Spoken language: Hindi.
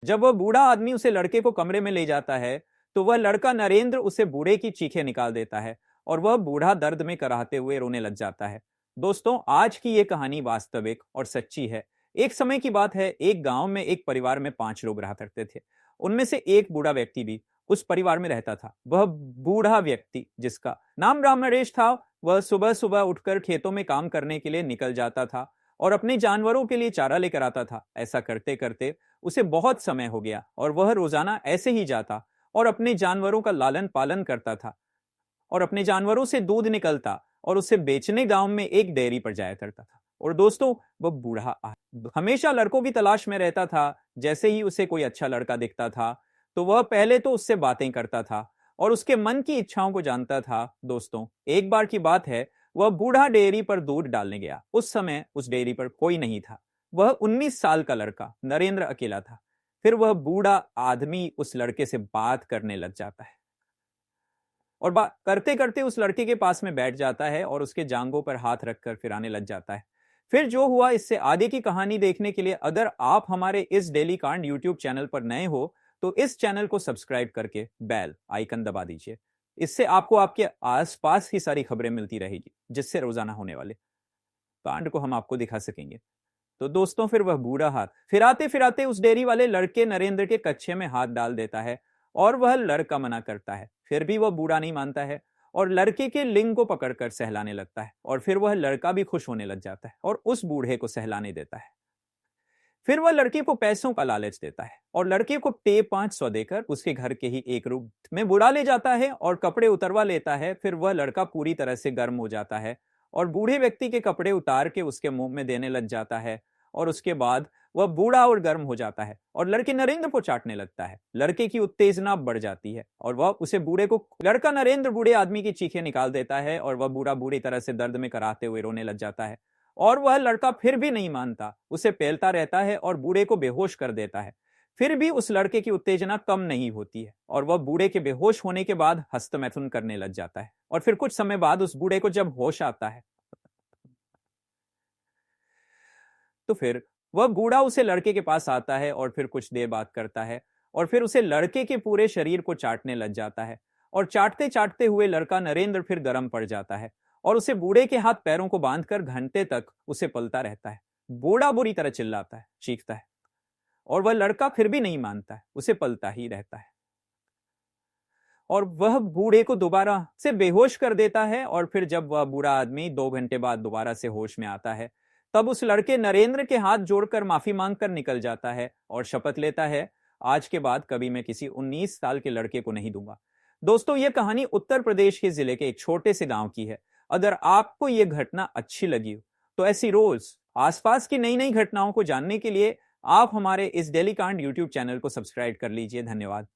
जब वह बूढ़ा आदमी उसे लड़के को कमरे में ले जाता है तो वह लड़का नरेंद्र उसे बूढ़े की चीखें निकाल देता है और वह बूढ़ा दर्द में कराहते हुए रोने लग जाता है। दोस्तों, आज की ये कहानी वास्तविक और सच्ची है। एक समय की बात है, एक गांव में एक परिवार में 5 लोग रहा करते थे। उनमें से एक बूढ़ा व्यक्ति भी उस परिवार में रहता था। वह बूढ़ा व्यक्ति, जिसका नाम राम नरेश था, वह सुबह सुबह उठकर खेतों में काम करने के लिए निकल जाता था और अपने जानवरों के लिए चारा लेकर आता था। ऐसा करते करते उसे बहुत समय हो गया और वह रोजाना ऐसे ही जाता और अपने जानवरों का लालन पालन करता था और अपने जानवरों से दूध निकलता और उसे बेचने गांव में एक डेयरी पर जाया करता था। और दोस्तों, वह बूढ़ा हमेशा लड़कों की तलाश में रहता था। जैसे ही उसे कोई अच्छा लड़का दिखता था तो वह पहले तो उससे बातें करता था और उसके मन की इच्छाओं को जानता था। दोस्तों, एक बार की बात है, वह बूढ़ा डेयरी पर दूध डालने गया। उस समय उस डेयरी पर कोई नहीं था। वह 19 साल का लड़का नरेंद्र अकेला था। फिर वह बूढ़ा आदमी उस लड़के से बात करने लग जाता है और बात करते करते उस लड़के के पास में बैठ जाता है और उसके जांघों पर हाथ रखकर फिराने लग जाता है। फिर जो हुआ, इससे आगे की कहानी देखने के लिए अगर आप हमारे इस डेली कांड यूट्यूब चैनल पर नए हो तो इस चैनल को सब्सक्राइब करके बेल आइकन दबा दीजिए। इससे आपको आपके आसपास की सारी खबरें मिलती रहेगी, जिससे रोजाना होने वाले कांड को हम आपको दिखा सकेंगे। तो दोस्तों, फिर वह बूढ़ा हाथ फिराते फिराते उस डेयरी वाले लड़के नरेंद्र के कच्छे में हाथ डाल देता है और वह लड़का मना करता है। फिर भी वह बूढ़ा नहीं मानता है और लड़के के लिंग को पकड़कर सहलाने लगता है और फिर वह लड़का भी खुश होने लग जाता है और उस बूढ़े को सहलाने देता है। फिर वह लड़के को पैसों का लालच देता है और लड़के को टे 500 देकर उसके घर के ही एक रूम में बुला ले जाता है और कपड़े उतरवा लेता है। फिर वह लड़का पूरी तरह से गर्म हो जाता है और बूढ़े व्यक्ति के कपड़े उतार के उसके मुंह में देने लग जाता है और उसके बाद वह बूढ़ा और गर्म हो जाता है और लड़के नरेंद्र को चाटने लगता है। लड़के की उत्तेजना बढ़ जाती है और वह उसे बूढ़े को लड़का नरेंद्र बूढ़े आदमी की चीखें निकाल देता है और वह बूढ़ा बुरी तरह से दर्द में कराहते हुए रोने लग जाता है और वह लड़का फिर भी नहीं मानता, उसे पेलता रहता है और बूढ़े को बेहोश कर देता है। फिर भी उस लड़के की उत्तेजना कम नहीं होती है और वह बूढ़े के बेहोश होने के बाद हस्तमैथुन करने लग जाता है और फिर कुछ समय बाद उस बूढ़े को जब होश आता है तो फिर वह बूढ़ा उसे लड़के के पास आता है और फिर कुछ देर बात करता है और फिर उसे लड़के के पूरे शरीर को चाटने लग जाता है और चाटते चाटते हुए लड़का नरेंद्र फिर गर्म पड़ जाता है और उसे बूढ़े के हाथ पैरों को बांधकर घंटे तक उसे पलता रहता है। बूढ़ा बुरी तरह चिल्लाता है, चीखता है और वह लड़का फिर भी नहीं मानता है, उसे पलता ही रहता है और वह बूढ़े को दोबारा से बेहोश कर देता है। और फिर जब वह बूढ़ा आदमी 2 घंटे बाद दोबारा से होश में आता है तब उस लड़के नरेंद्र के हाथ जोड़कर माफी मांगकर निकल जाता है और शपथ लेता है, आज के बाद कभी मैं किसी 19 साल के लड़के को नहीं दूंगा। दोस्तों, यह कहानी उत्तर प्रदेश के जिले के एक छोटे से गांव की है। अगर आपको यह घटना अच्छी लगी हो तो ऐसी रोज आसपास की नई नई घटनाओं को जानने के लिए आप हमारे इस डेली कांड यूट्यूब चैनल को सब्सक्राइब कर लीजिए। धन्यवाद।